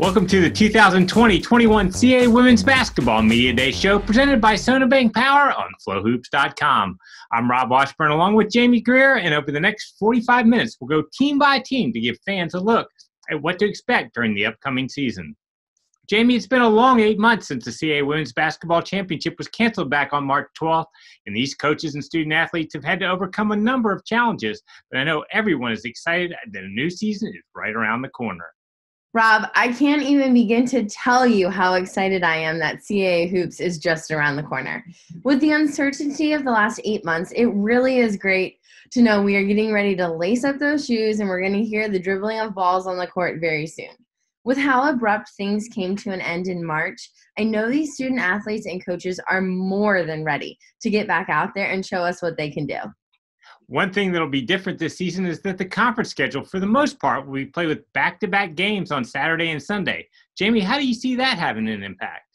Welcome to the 2020-21 CAA Women's Basketball Media Day Show presented by SonaBank Power on FlowHoops.com. I'm Rob Washburn along with Jamie Greer, and over the next 45 minutes, we'll go team by team to give fans a look at what to expect during the upcoming season. Jamie, it's been a long 8 months since the CAA Women's Basketball Championship was canceled back on March 12th, and these coaches and student athletes have had to overcome a number of challenges, but I know everyone is excited that a new season is right around the corner. Rob, I can't even begin to tell you how excited I am that CAA Hoops is just around the corner. With the uncertainty of the last 8 months, it really is great to know we are getting ready to lace up those shoes and we're going to hear the dribbling of balls on the court very soon. With how abrupt things came to an end in March, I know these student athletes and coaches are more than ready to get back out there and show us what they can do. One thing that'll be different this season is that the conference schedule, for the most part, will be played with back-to-back games on Saturday and Sunday. Jamie, how do you see that having an impact?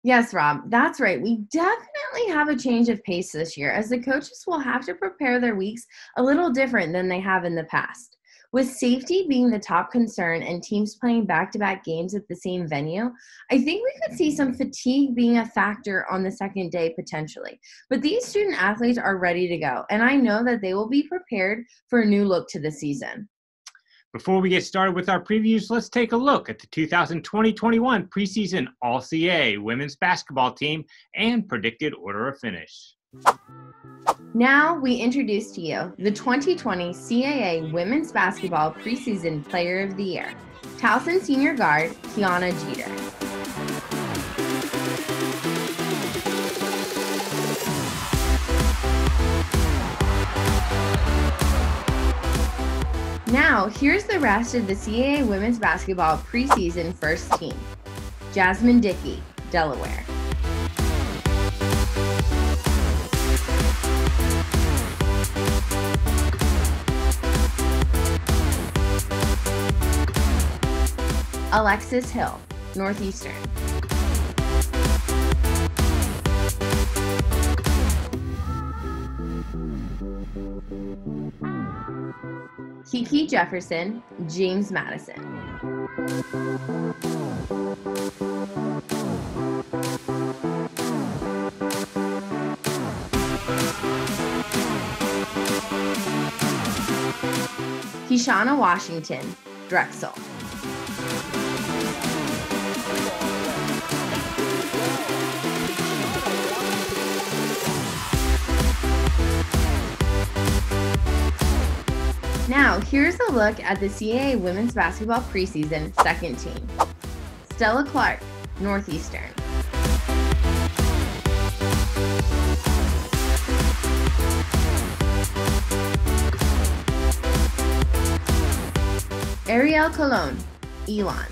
Yes, Rob, that's right. We definitely have a change of pace this year as the coaches will have to prepare their weeks a little different than they have in the past. With safety being the top concern and teams playing back-to-back games at the same venue, I think we could see some fatigue being a factor on the second day potentially. But these student athletes are ready to go, and I know that they will be prepared for a new look to the season. Before we get started with our previews, let's take a look at the 2020-21 preseason All-CAA women's basketball team and predicted order of finish. Now we introduce to you the 2020 CAA Women's Basketball Preseason Player of the Year, Towson senior guard Kiana Jeter. Now here's the rest of the CAA Women's Basketball Preseason First Team. Jasmine Dickey, Delaware. Alexis Hill, Northeastern. Kiki Jefferson, James Madison. Kishana Washington, Drexel. Now, here's a look at the CAA Women's Basketball Preseason second team. Stella Clark, Northeastern. Ariel Colon, Elon.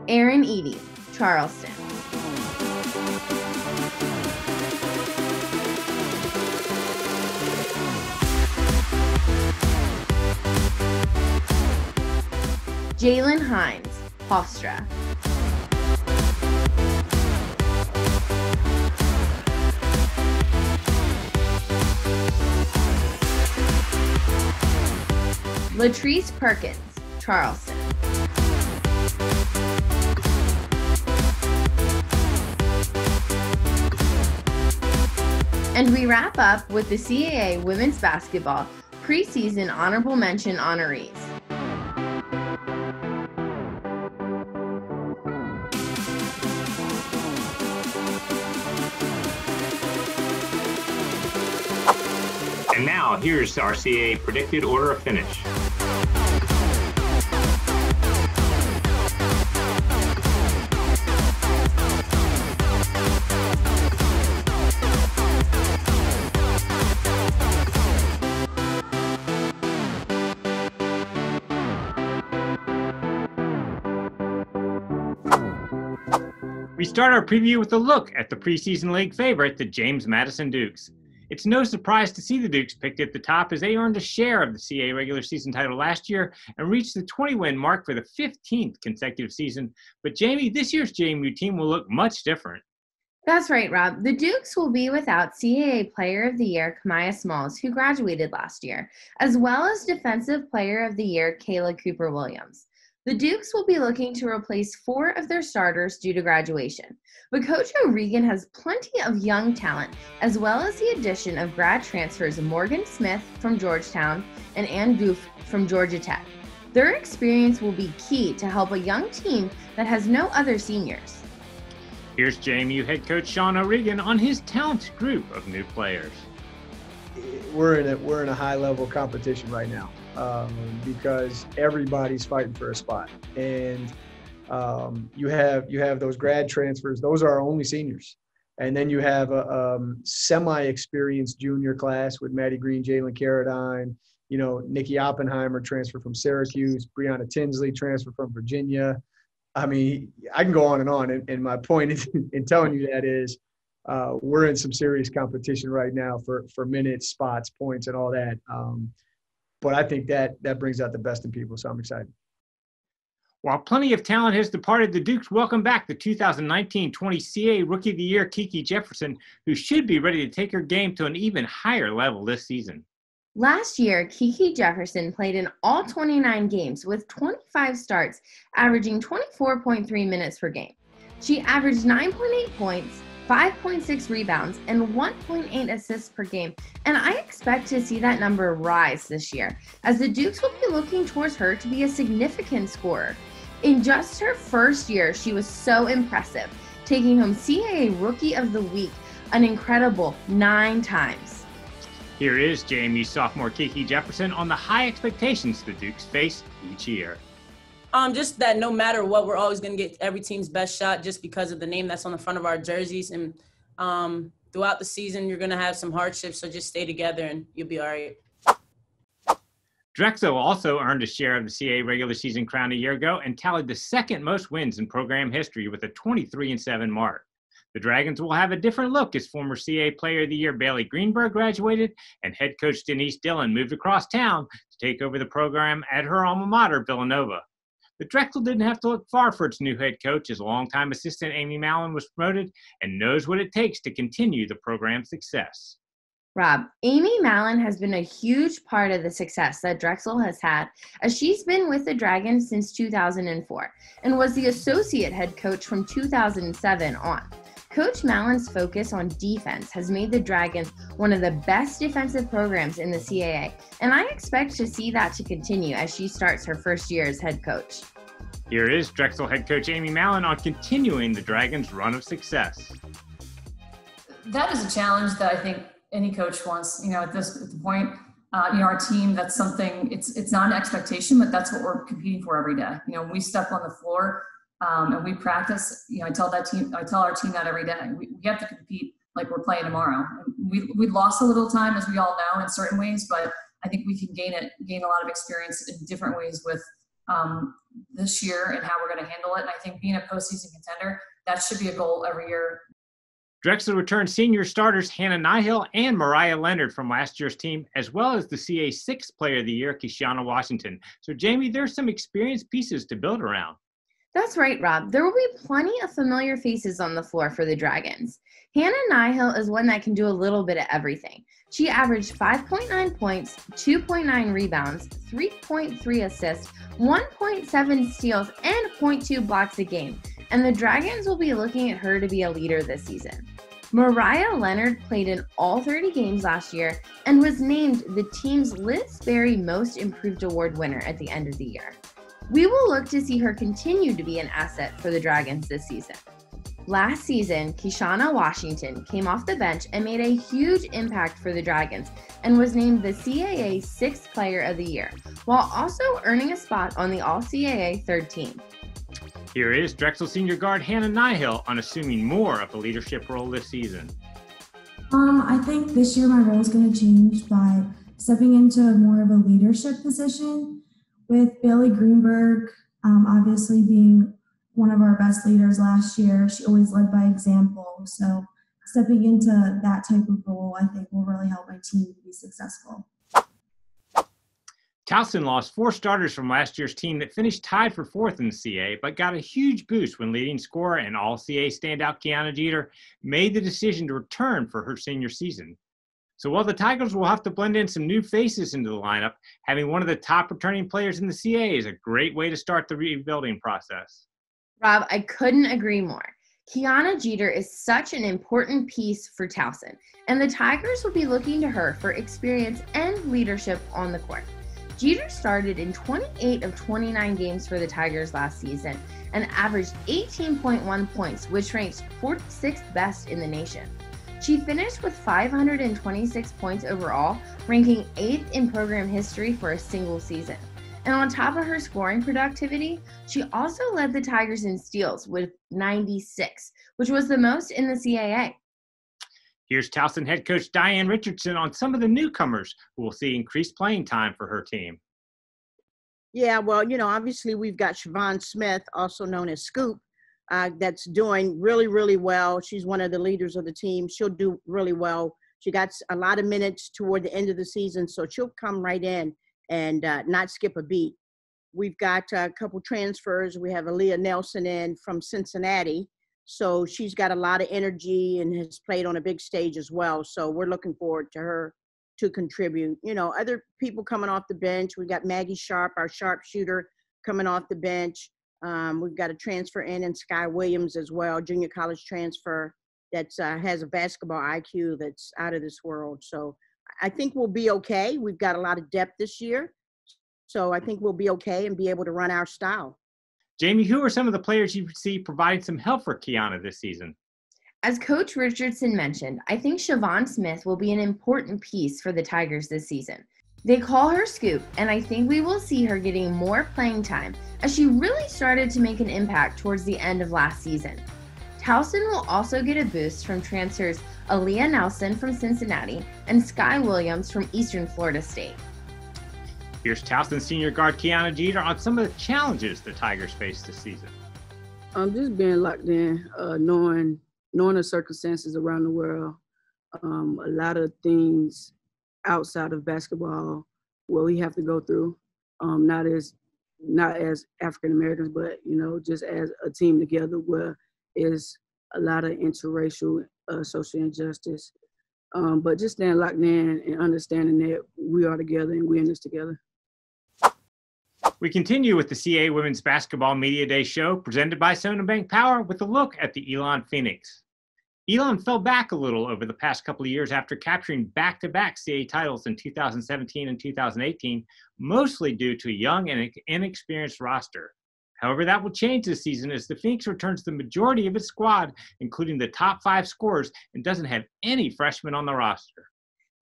Aaron Eady, Charleston. Jalen Hines, Hofstra. Latrice Perkins, Charleston. And we wrap up with the CAA Women's Basketball Preseason Honorable Mention honorees. And now, here's our CAA predicted order of finish. We start our preview with a look at the preseason league favorite, the James Madison Dukes. It's no surprise to see the Dukes picked at the top as they earned a share of the CAA regular season title last year and reached the 20-win mark for the 15th consecutive season. But Jamie, this year's JMU team will look much different. That's right, Rob. The Dukes will be without CAA Player of the Year Kamaya Smalls, who graduated last year, as well as Defensive Player of the Year Kayla Cooper-Williams. The Dukes will be looking to replace 4 of their starters due to graduation, but Coach O'Regan has plenty of young talent, as well as the addition of grad transfers Morgan Smith from Georgetown and Ann Goof from Georgia Tech. Their experience will be key to help a young team that has no other seniors. Here's JMU head coach Sean O'Regan on his talented group of new players. We're in a high-level competition right now. Because everybody's fighting for a spot, and you have those grad transfers. Those are our only seniors, and then you have a semi-experienced junior class with Maddie Green, Jalen Carradine, Nikki Oppenheimer transfer from Syracuse, Brianna Tinsley transfer from Virginia. I mean, I can go on, and my point in telling you that is we're in some serious competition right now for minutes, spots, points, and all that. But I think that brings out the best in people, so I'm excited. While plenty of talent has departed, the Dukes welcome back the 2019-20 CAA Rookie of the Year Kiki Jefferson, who should be ready to take her game to an even higher level this season. Last year, Kiki Jefferson played in all 29 games with 25 starts, averaging 24.3 minutes per game. She averaged 9.8 points, 5.6 rebounds, and 1.8 assists per game, and I expect to see that number rise this year, as the Dukes will be looking towards her to be a significant scorer. In just her first year, she was so impressive, taking home CAA Rookie of the Week an incredible 9 times. Here is JMU sophomore Kiki Jefferson on the high expectations the Dukes face each year. Just that no matter what, we're always going to get every team's best shot just because of the name that's on the front of our jerseys. And throughout the season, you're going to have some hardships, so just stay together and you'll be all right. Drexel also earned a share of the CAA regular season crown a year ago and tallied the second most wins in program history with a 23-7 mark. The Dragons will have a different look as former CAA Player of the Year Bailey Greenberg graduated and head coach Denise Dillon moved across town to take over the program at her alma mater, Villanova. But Drexel didn't have to look far for its new head coach as longtime assistant Amy Mallon was promoted and knows what it takes to continue the program's success. Rob, Amy Mallon has been a huge part of the success that Drexel has had, as she's been with the Dragons since 2004 and was the associate head coach from 2007 on. Coach Mallon's focus on defense has made the Dragons one of the best defensive programs in the CAA, and I expect to see that to continue as she starts her first year as head coach. Here is Drexel head coach Amy Mallon on continuing the Dragons' run of success. That is a challenge that I think any coach wants. At the point, our team, that's something. It's not an expectation, but that's what we're competing for every day. When we step on the floor. And we practice, I tell our team that every day. We have to compete like we're playing tomorrow. We lost a little time, as we all know, in certain ways, but I think we can gain a lot of experience in different ways with this year and how we're going to handle it. And I think being a postseason contender, that should be a goal every year. Drexel returned senior starters Hannah Nihill and Mariah Leonard from last year's team, as well as the CAA Sixth Player of the Year, Kishiana Washington. So, Jamie, there's some experienced pieces to build around. That's right, Rob. There will be plenty of familiar faces on the floor for the Dragons. Hannah Nihill is one that can do a little bit of everything. She averaged 5.9 points, 2.9 rebounds, 3.3 assists, 1.7 steals, and 0.2 blocks a game, and the Dragons will be looking at her to be a leader this season. Mariah Leonard played in all 30 games last year and was named the team's Liz Berry Most Improved Award winner at the end of the year. We will look to see her continue to be an asset for the Dragons this season. Last season, Kishiana Washington came off the bench and made a huge impact for the Dragons and was named the CAA Sixth Player of the Year, while also earning a spot on the All-CAA third team. Here is Drexel senior guard Hannah Nihill on assuming more of a leadership role this season. I think this year my role is going to change by stepping into more of a leadership position. With Bailey Greenberg obviously being one of our best leaders last year, she always led by example. So stepping into that type of role, I think will really help my team be successful. Towson lost 4 starters from last year's team that finished tied for 4th in the CAA, but got a huge boost when leading scorer and all-CAA standout Kiana Jeter made the decision to return for her senior season. So while the Tigers will have to blend in some new faces into the lineup, having one of the top returning players in the CAA is a great way to start the rebuilding process. Rob, I couldn't agree more. Kiana Jeter is such an important piece for Towson, and the Tigers will be looking to her for experience and leadership on the court. Jeter started in 28 of 29 games for the Tigers last season and averaged 18.1 points, which ranks 46th best in the nation. She finished with 526 points overall, ranking 8th in program history for a single season. And on top of her scoring productivity, she also led the Tigers in steals with 96, which was the most in the CAA. Here's Towson head coach Diane Richardson on some of the newcomers who will see increased playing time for her team. Yeah, well, obviously we've got Siobhan Smith, also known as Scoop, that's doing really, really well. She's one of the leaders of the team. She'll do really well. She got a lot of minutes toward the end of the season, so she'll come right in and not skip a beat. We've got a couple transfers. We have Aaliyah Nelson in from Cincinnati. So she's got a lot of energy and has played on a big stage as well. So we're looking forward to her to contribute. Other people coming off the bench. We've got Maggie Sharp, our sharpshooter, coming off the bench. We've got a transfer in Sky Williams as well, junior college transfer that has a basketball IQ that's out of this world. So I think we'll be okay. We've got a lot of depth this year. So I think we'll be okay and be able to run our style. Jamie, who are some of the players you see providing some help for Kiana this season? As Coach Richardson mentioned, I think Siobhan Smith will be an important piece for the Tigers this season. They call her Scoop, and I think we will see her getting more playing time as she really started to make an impact towards the end of last season. Towson will also get a boost from transfers Aaliyah Nelson from Cincinnati and Sky Williams from Eastern Florida State. Here's Towson senior guard Kiana Jeter on some of the challenges the Tigers face this season. Just being locked in, knowing the circumstances around the world, a lot of things outside of basketball what we have to go through, not as African Americans, but just as a team together, where is a lot of interracial social injustice. But just staying locked in and understanding that we are together and we're in this together. We continue with the CAA Women's Basketball Media Day show presented by Sona Bank Power with a look at the Elon Phoenix. Elon fell back a little over the past couple of years after capturing back-to-back CAA titles in 2017 and 2018, mostly due to a young and inexperienced roster. However, that will change this season as the Phoenix returns the majority of its squad, including the top 5 scorers, and doesn't have any freshmen on the roster.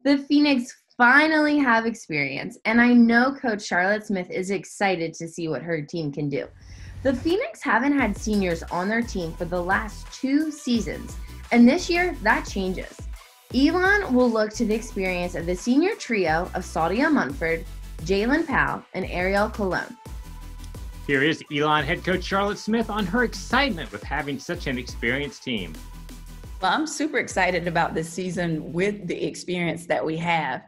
The Phoenix finally have experience, and I know Coach Charlotte Smith is excited to see what her team can do. The Phoenix haven't had seniors on their team for the last 2 seasons, and this year that changes. Elon will look to the experience of the senior trio of Saudia Munford, Jalen Powell, and Ariel Colon. Here is Elon head coach Charlotte Smith on her excitement with having such an experienced team. Well, I'm super excited about this season with the experience that we have.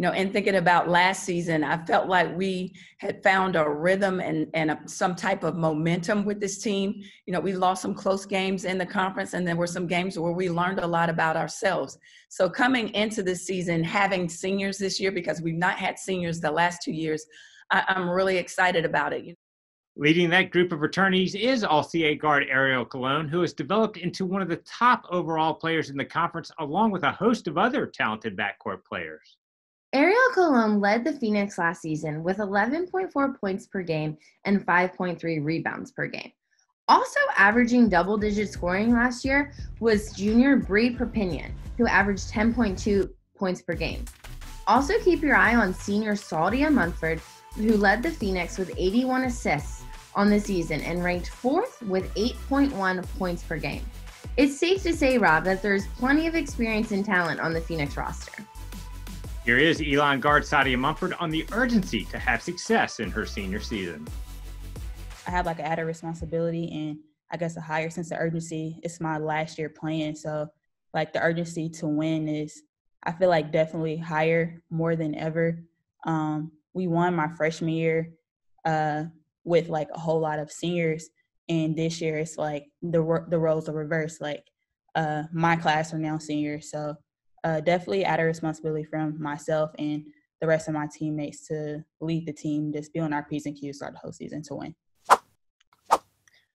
And thinking about last season, I felt like we had found a rhythm and some type of momentum with this team. We lost some close games in the conference, and there were some games where we learned a lot about ourselves. So coming into this season, having seniors this year, because we've not had seniors the last 2 years, I'm really excited about it. Leading that group of returnees is All-CAA guard Ariel Colon, who has developed into one of the top overall players in the conference, along with a host of other talented backcourt players. Ariel Colon led the Phoenix last season with 11.4 points per game and 5.3 rebounds per game. Also averaging double-digit scoring last year was junior Bree Perpignan, who averaged 10.2 points per game. Also keep your eye on senior Saudia Munford, who led the Phoenix with 81 assists on the season and ranked 4th with 8.1 points per game. It's safe to say, Rob, that there's plenty of experience and talent on the Phoenix roster. Here is Elon guard Saudia Munford on the urgency to have success in her senior season. I have an added responsibility and I guess a higher sense of urgency. It's my last year playing, so like the urgency to win is, I feel like, definitely higher, more than ever. We won my freshman year with like a whole lot of seniors, and this year it's like the roles are reversed. Like my class are now seniors, so definitely add a responsibility from myself and the rest of my teammates to lead the team, just be on our P's and Q's throughout the whole season to win.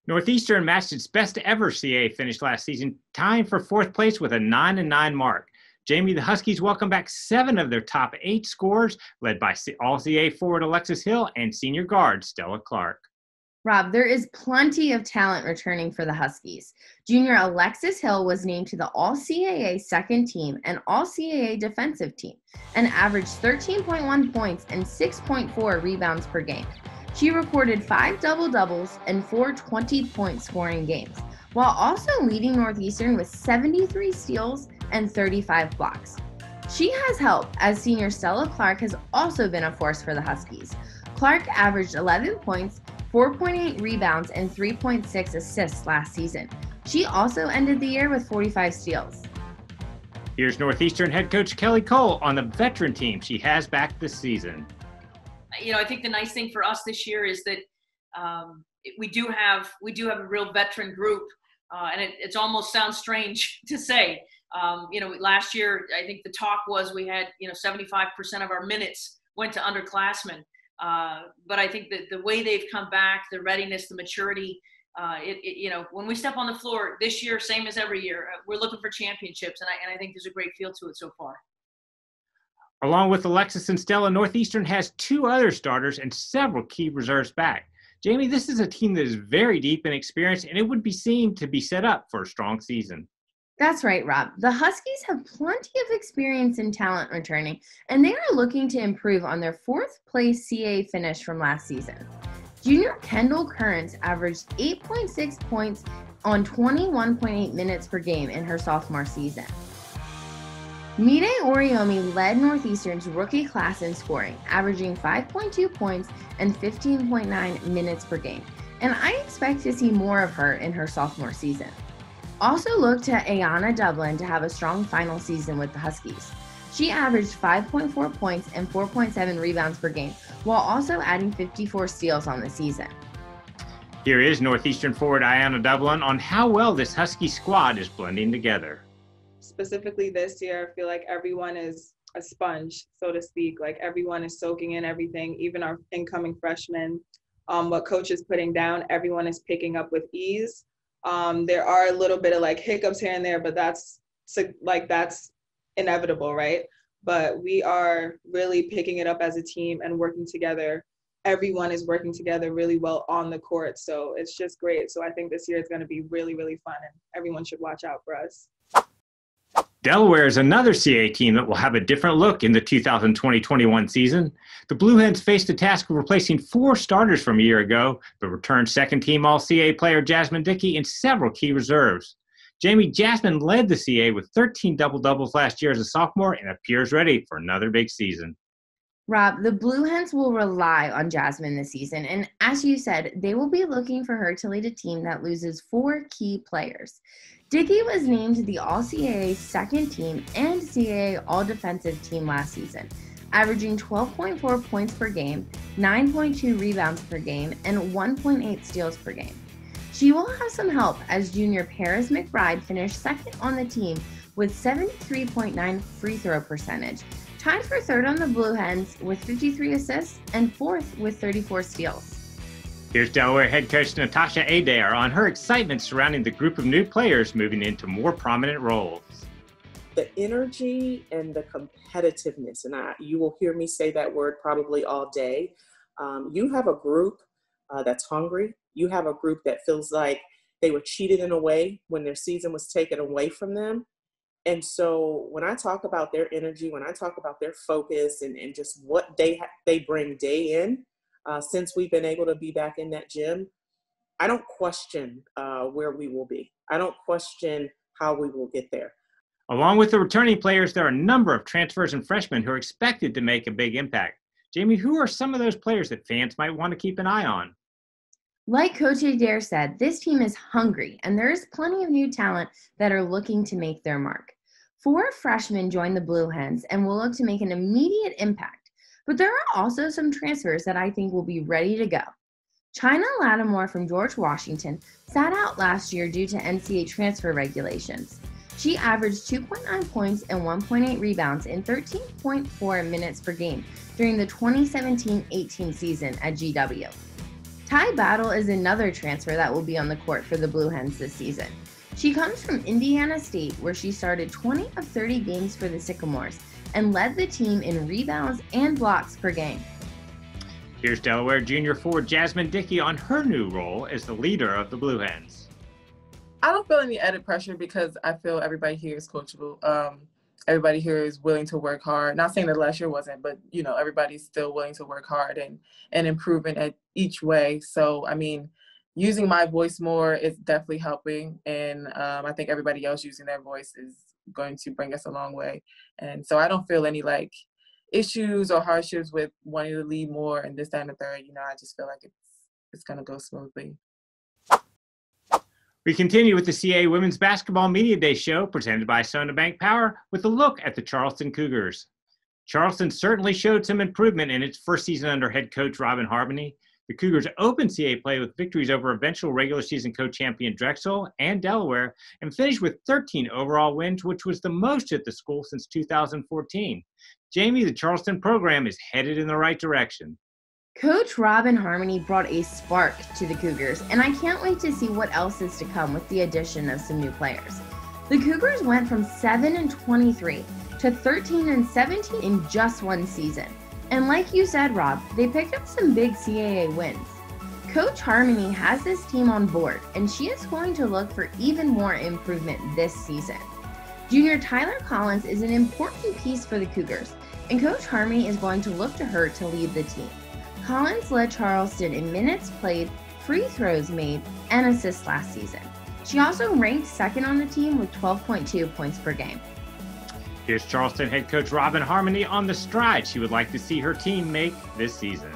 Northeastern matched its best ever CAA finish last season, tying for fourth place with a 9-9 mark. Jamie, the Huskies welcome back 7 of their top 8 scorers, led by All-CAA forward Alexis Hill and senior guard Stella Clark. Rob, there is plenty of talent returning for the Huskies. Junior Alexis Hill was named to the All-CAA second team and All-CAA defensive team and averaged 13.1 points and 6.4 rebounds per game. She recorded 5 double-doubles and 4 20-point scoring games, while also leading Northeastern with 73 steals and 35 blocks. She has help, as senior Stella Clark has also been a force for the Huskies. Clark averaged 11 points, 4.8 rebounds, and 3.6 assists last season. She also ended the year with 45 steals. Here's Northeastern head coach Kelly Cole on the veteran team she has back this season. I think the nice thing for us this year is that we do have a real veteran group, and it almost sounds strange to say. Last year I think the talk was we had 75% of our minutes went to underclassmen, but I think that the way they've come back, the readiness, the maturity, when we step on the floor this year, same as every year, we're looking for championships, and I think there's a great feel to it so far. Along with Alexis and Stella, Northeastern has 2 other starters and several key reserves back. Jamie, this is a team that is very deep in experience, and it would be seen to be set up for a strong season. That's right, Rob. The Huskies have plenty of experience and talent returning, and they are looking to improve on their 4th place CAA finish from last season. Junior Kendall Kearns averaged 8.6 points on 21.8 minutes per game in her sophomore season. Mide Oriomi led Northeastern's rookie class in scoring, averaging 5.2 points and 15.9 minutes per game, and I expect to see more of her in her sophomore season. Also look to Ayana Dublin to have a strong final season with the Huskies. She averaged 5.4 points and 4.7 rebounds per game, while also adding 54 steals on the season. Here is Northeastern forward Ayana Dublin on how well this Husky squad is blending together. Specifically this year, I feel like everyone is a sponge, so to speak. Like everyone is soaking in everything, even our incoming freshmen. What coach is putting down, everyone is picking up with ease. There are a little bit of like hiccups here and there, but that's inevitable, right? But we are really picking it up as a team and working together. Everyone is working together really well on the court, so it's just great. So I think this year is going to be really, really fun, and everyone should watch out for us. Delaware is another CAA team that will have a different look in the 2020-21 season. The Blue Hens faced the task of replacing 4 starters from a year ago, but returned second-team All-CAA player Jasmine Dickey and several key reserves. Jamie, Jasmine led the CAA with 13 double-doubles last year as a sophomore and appears ready for another big season. Rob, the Blue Hens will rely on Jasmine this season, and as you said, they will be looking for her to lead a team that loses 4 key players. Dickey was named the All-CAA second team and CAA All-Defensive team last season, averaging 12.4 points per game, 9.2 rebounds per game, and 1.8 steals per game. She will have some help as junior Paris McBride finished second on the team with 73.9 free throw percentage, tied for third on the Blue Hens with 53 assists and 4th with 34 steals. Here's Delaware head coach Natasha Adair on her excitement surrounding the group of new players moving into more prominent roles. The energy and the competitiveness, and you will hear me say that word probably all day. You have a group that's hungry. You have a group that feels like they were cheated in a way when their season was taken away from them. And so when I talk about their energy, when I talk about their focus and just what they bring day in, since we've been able to be back in that gym, I don't question where we will be. I don't question how we will get there. Along with the returning players, there are a number of transfers and freshmen who are expected to make a big impact. Jamie, who are some of those players that fans might want to keep an eye on? Like Coach Adair said, this team is hungry, and there is plenty of new talent that are looking to make their mark. 4 freshmen joined the Blue Hens and will look to make an immediate impact, but there are also some transfers that I think will be ready to go. China Lattimore from George Washington sat out last year due to NCAA transfer regulations. She averaged 2.9 points and 1.8 rebounds in 13.4 minutes per game during the 2017-18 season at GW. Ty Battle is another transfer that will be on the court for the Blue Hens this season. She comes from Indiana State, where she started 20 of 30 games for the Sycamores and led the team in rebounds and blocks per game. Here's Delaware junior forward Jasmine Dickey on her new role as the leader of the Blue Hens. I don't feel any added pressure because I feel everybody here is coachable. Everybody here is willing to work hard. Not saying that last year wasn't, but everybody's still willing to work hard and improving at each way. So, I mean, using my voice more is definitely helping. And I think everybody else using their voice is going to bring us a long way. And so I don't feel any issues or hardships with wanting to lead more and this, that, and the third. I just feel like it's going to go smoothly. We continue with the CAA Women's Basketball Media Day show presented by Sona Bank Power with a look at the Charleston Cougars. Charleston certainly showed some improvement in its first season under head coach Robin Harmony. The Cougars opened CAA play with victories over eventual regular season co-champion Drexel and Delaware and finished with 13 overall wins, which was the most at the school since 2014. Jamie, the Charleston program is headed in the right direction. Coach Robin Harmony brought a spark to the Cougars, and I can't wait to see what else is to come with the addition of some new players. The Cougars went from 7-23 to 13-17 in just one season. And like you said, Rob, they picked up some big CAA wins. Coach Harmony has this team on board, and she is going to look for even more improvement this season. Junior Tyler Collins is an important piece for the Cougars, and Coach Harmony is going to look to her to lead the team. Collins led Charleston in minutes played, free throws made, and assists last season. She also ranked second on the team with 12.2 points per game. Here's Charleston head coach Robin Harmony on the strides she would like to see her team make this season.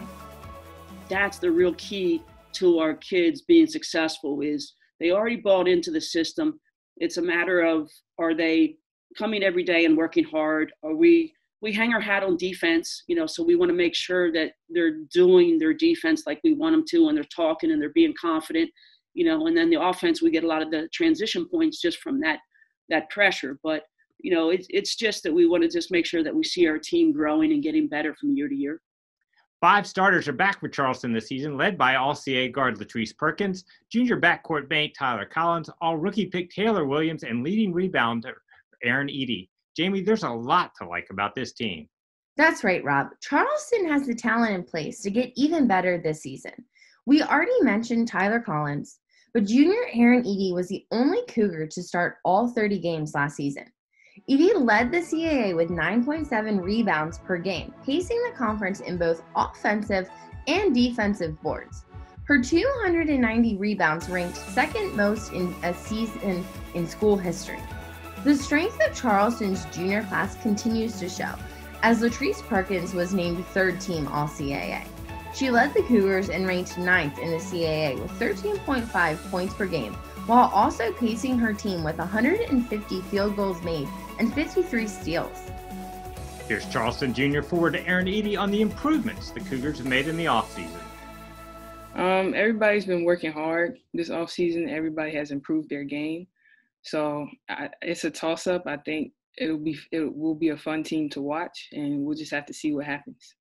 That's the real key to our kids being successful is they already bought into the system. It's a matter of, are they coming every day and working hard? Are we hang our hat on defense, so we want to make sure that they're doing their defense like we want them to, and they're talking and they're being confident, and then the offense, we get a lot of the transition points just from that pressure. But, it's just that we want to just make sure that we see our team growing and getting better from year to year. 5 starters are back for Charleston this season, led by All-CAA guard Latrice Perkins, junior backcourt mate Tyler Collins, all-rookie pick Taylor Williams, and leading rebounder Aaron Eady. Jamie, there's a lot to like about this team. That's right, Rob. Charleston has the talent in place to get even better this season. We already mentioned Tyler Collins, but junior Aaron Eady was the only Cougar to start all 30 games last season. Eady led the CAA with 9.7 rebounds per game, pacing the conference in both offensive and defensive boards. Her 290 rebounds ranked second most in a season in school history. The strength of Charleston's junior class continues to show, as Latrice Perkins was named third team All-CAA. She led the Cougars and ranked 9th in the CAA with 13.5 points per game, while also pacing her team with 150 field goals made and 53 steals. Here's Charleston junior forward Aaron Eady on the improvements the Cougars have made in the offseason. Everybody's been working hard this offseason. Everybody has improved their game. So it's a toss-up. I think it will be a fun team to watch, and we'll just have to see what happens.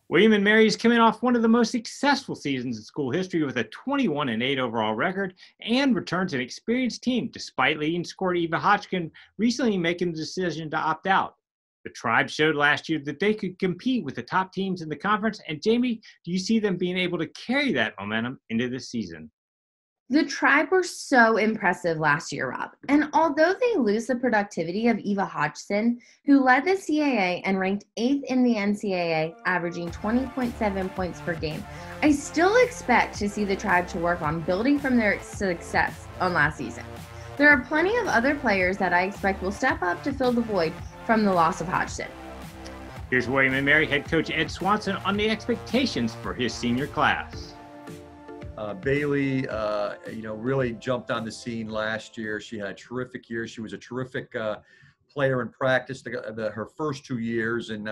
William & Mary is coming off one of the most successful seasons in school history with a 21-8 overall record and returns an experienced team despite leading scorer Eva Hodgkin recently making the decision to opt out. The Tribe showed last year that they could compete with the top teams in the conference, and Jamie, do you see them being able to carry that momentum into this season? The Tribe were so impressive last year, Rob. And although they lose the productivity of Eva Hodgson, who led the CAA and ranked 8th in the NCAA, averaging 20.7 points per game, I still expect to see the Tribe to work on building from their success on last season. There are plenty of other players that I expect will step up to fill the void from the loss of Hodgson. Here's William & Mary head coach Ed Swanson on the expectations for his senior class. Bailey, really jumped on the scene last year. She had a terrific year. She was a terrific player in practice her first 2 years, and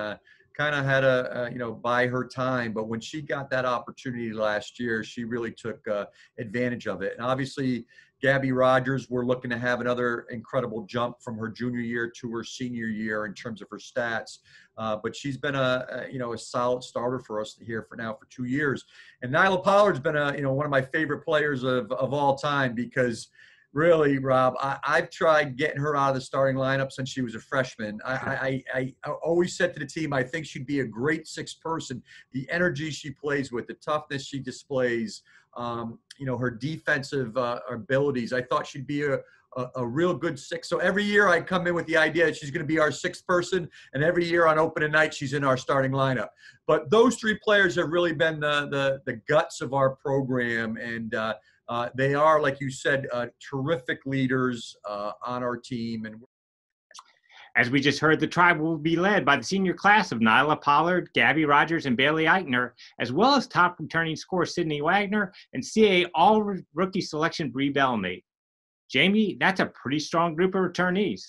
kind of had to, buy her time. But when she got that opportunity last year, she really took advantage of it. And obviously, Gabby Rogers, we're looking to have another incredible jump from her junior year to her senior year in terms of her stats. But she's been a solid starter for us here for 2 years. And Nyla Pollard's been one of my favorite players of all time, because really, Rob, I've tried getting her out of the starting lineup since she was a freshman. I always said to the team, I think she'd be a great sixth person. The energy she plays with, the toughness she displays, her defensive abilities. I thought she'd be a real good six. So every year I come in with the idea that she's going to be our sixth person, and every year on opening night she's in our starting lineup. But those three players have really been the guts of our program, and they are, like you said, terrific leaders on our team. And as we just heard, the Tribe will be led by the senior class of Nyla Pollard, Gabby Rogers, and Bailey Eichner, as well as top returning scorer Sydney Wagner and CAA All-Rookie Selection Bree Bellamy. Jamie, that's a pretty strong group of returnees.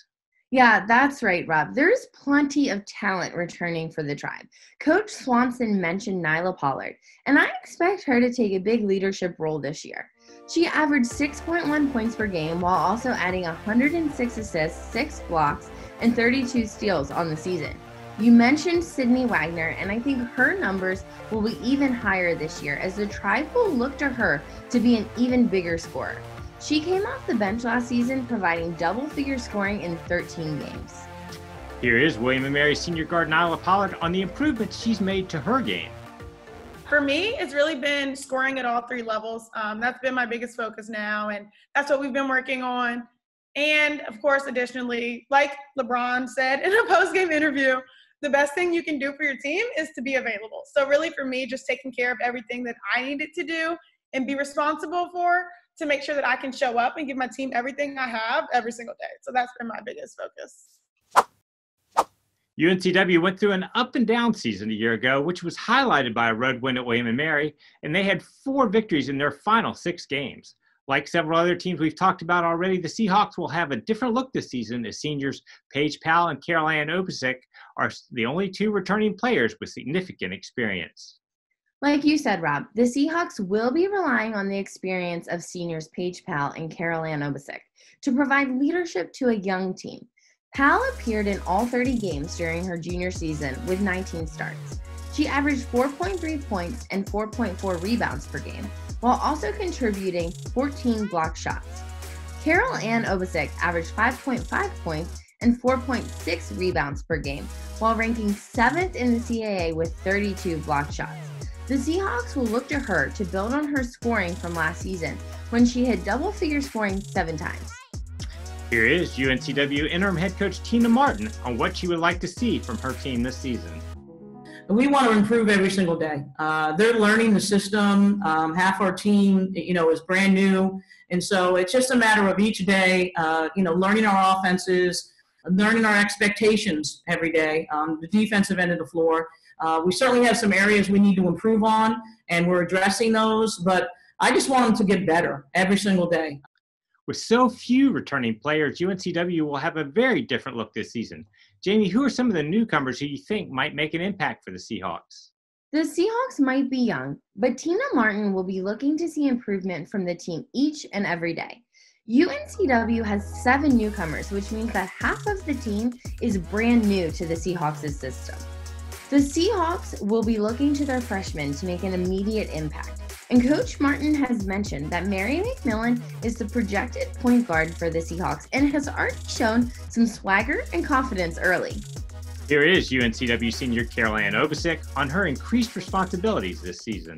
Yeah, that's right, Rob. There's plenty of talent returning for the Tribe. Coach Swanson mentioned Nyla Pollard, and I expect her to take a big leadership role this year. She averaged 6.1 points per game while also adding 106 assists, 6 blocks, and 32 steals on the season. You mentioned Sydney Wagner, and I think her numbers will be even higher this year as the Tribe will look to her to be an even bigger scorer. She came off the bench last season, providing double-figure scoring in 13 games. Here is William & Mary senior guard Nyla Pollard on the improvements she's made to her game. For me, it's really been scoring at all three levels. That's been my biggest focus now, and that's what we've been working on. And, of course, additionally, like LeBron said in a post-game interview, the best thing you can do for your team is to be available. So really, for me, just taking care of everything that I needed to do and be responsible for to make sure that I can show up and give my team everything I have every single day. So that's been my biggest focus. UNCW went through an up and down season a year ago, which was highlighted by a road win at William & Mary, and they had 4 victories in their final 6 games. Like several other teams we've talked about already, the Seahawks will have a different look this season as seniors Paige Powell and Carol Ann Opasek are the only 2 returning players with significant experience. Like you said, Rob, the Seahawks will be relying on the experience of seniors Paige Powell and Carol Ann Opasek to provide leadership to a young team. Powell appeared in all 30 games during her junior season with 19 starts. She averaged 4.3 points and 4.4 rebounds per game, while also contributing 14 block shots. Carol Ann Opasek averaged 5.5 points and 4.6 rebounds per game, while ranking 7th in the CAA with 32 block shots. The Seahawks will look to her to build on her scoring from last season when she had double-figure scoring 7 times. Here is UNCW interim head coach Tina Martin on what she would like to see from her team this season. We want to improve every single day. They're learning the system. Half our team, is brand new. And so it's just a matter of each day, learning our offenses, learning our expectations every day, the defensive end of the floor. We certainly have some areas we need to improve on, and we're addressing those. But I just want them to get better every single day. With so few returning players, UNCW will have a very different look this season. Jamie, who are some of the newcomers who you think might make an impact for the Seahawks? The Seahawks might be young, but Tina Martin will be looking to see improvement from the team each and every day. UNCW has 7 newcomers, which means that half of the team is brand new to the Seahawks' system. The Seahawks will be looking to their freshmen to make an immediate impact. And Coach Martin has mentioned that Mary McMillan is the projected point guard for the Seahawks and has already shown some swagger and confidence early. Here is UNCW senior Carol Ann Opasek on her increased responsibilities this season.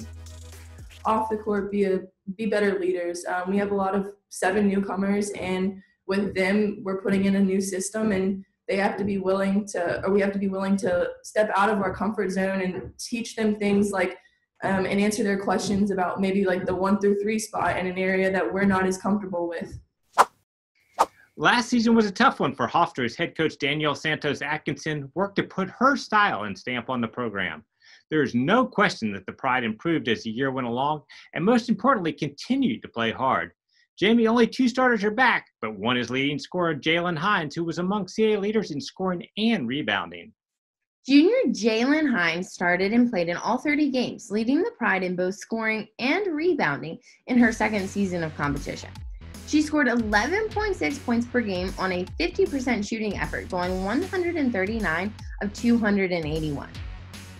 Off the court, be better leaders. We have a lot of 7 newcomers, and with them, we're putting in a new system, and we have to be willing to step out of our comfort zone and teach them things like and answer their questions about maybe like the 1 through 3 spot in an area that we're not as comfortable with. Last season was a tough one for Hofstra's head coach Danielle Santos Atkinson worked to put her style and stamp on the program. There is no question that the Pride improved as the year went along, and most importantly, continued to play hard. Jamie, only 2 starters are back, but one is leading scorer Jalen Hines, who was among CAA leaders in scoring and rebounding. Junior Jalen Hines started and played in all 30 games, leading the Pride in both scoring and rebounding in her second season of competition. She scored 11.6 points per game on a 50% shooting effort, going 139 of 281.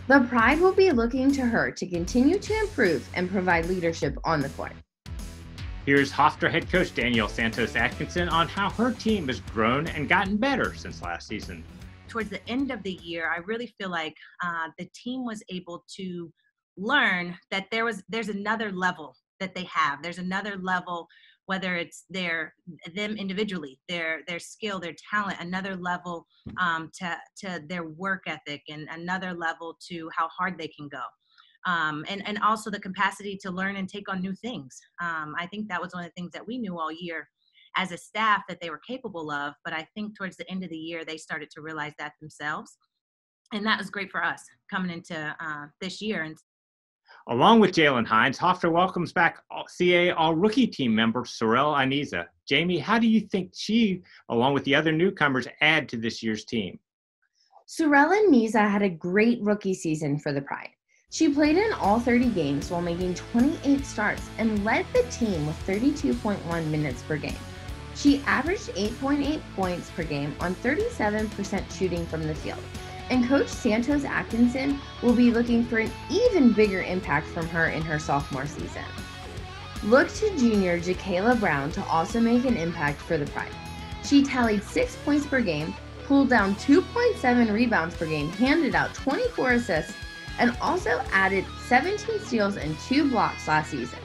The Pride will be looking to her to continue to improve and provide leadership on the court. Here's Hofstra head coach Danielle Santos Atkinson on how her team has grown and gotten better since last season. Towards the end of the year, I really feel like the team was able to learn that there's another level that they have. There's another level, whether it's them individually, their skill, their talent, another level to their work ethic, and another level to how hard they can go. And also the capacity to learn and take on new things. I think that was one of the things that we knew all year as a staff that they were capable of, but I think towards the end of the year, they started to realize that themselves. And that was great for us coming into this year. And along with Jalen Hines, Hofstra welcomes back CAA All-Rookie team member Sorel Aniza. Jamie, how do you think she, along with the other newcomers, add to this year's team? Sorel Aniza had a great rookie season for the Pride. She played in all 30 games while making 28 starts and led the team with 32.1 minutes per game. She averaged 8.8 points per game on 37% shooting from the field. And Coach Santos Atkinson will be looking for an even bigger impact from her in her sophomore season. Look to junior Jakayla Brown to also make an impact for the Pride. She tallied 6 points per game, pulled down 2.7 rebounds per game, handed out 24 assists, and also added 17 steals and 2 blocks last season.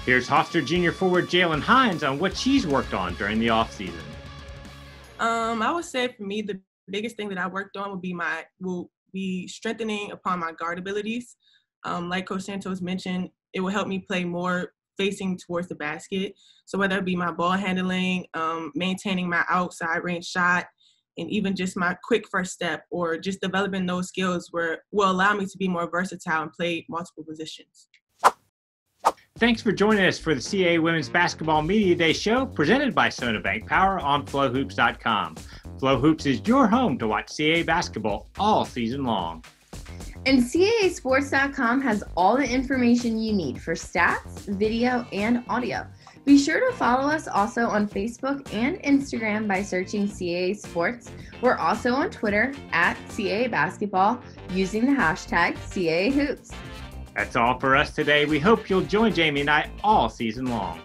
Here's Hofstra junior forward Jalen Hines on what she's worked on during the offseason. I would say for me, the biggest thing that I worked on will be strengthening upon my guard abilities. Like Coach Santos mentioned, it will help me play more facing towards the basket. So whether it be my ball handling, maintaining my outside range shot, and even just my quick first step, or just developing those skills will allow me to be more versatile and play multiple positions. Thanks for joining us for the CAA Women's Basketball Media Day show presented by Sona Bank Power on FlowHoops.com. FlowHoops is your home to watch CAA basketball all season long. And CAASports.com has all the information you need for stats, video, and audio. Be sure to follow us also on Facebook and Instagram by searching CAA Sports. We're also on Twitter at CAA Basketball using the hashtag CAA Hoops. That's all for us today. We hope you'll join Jamie and I all season long.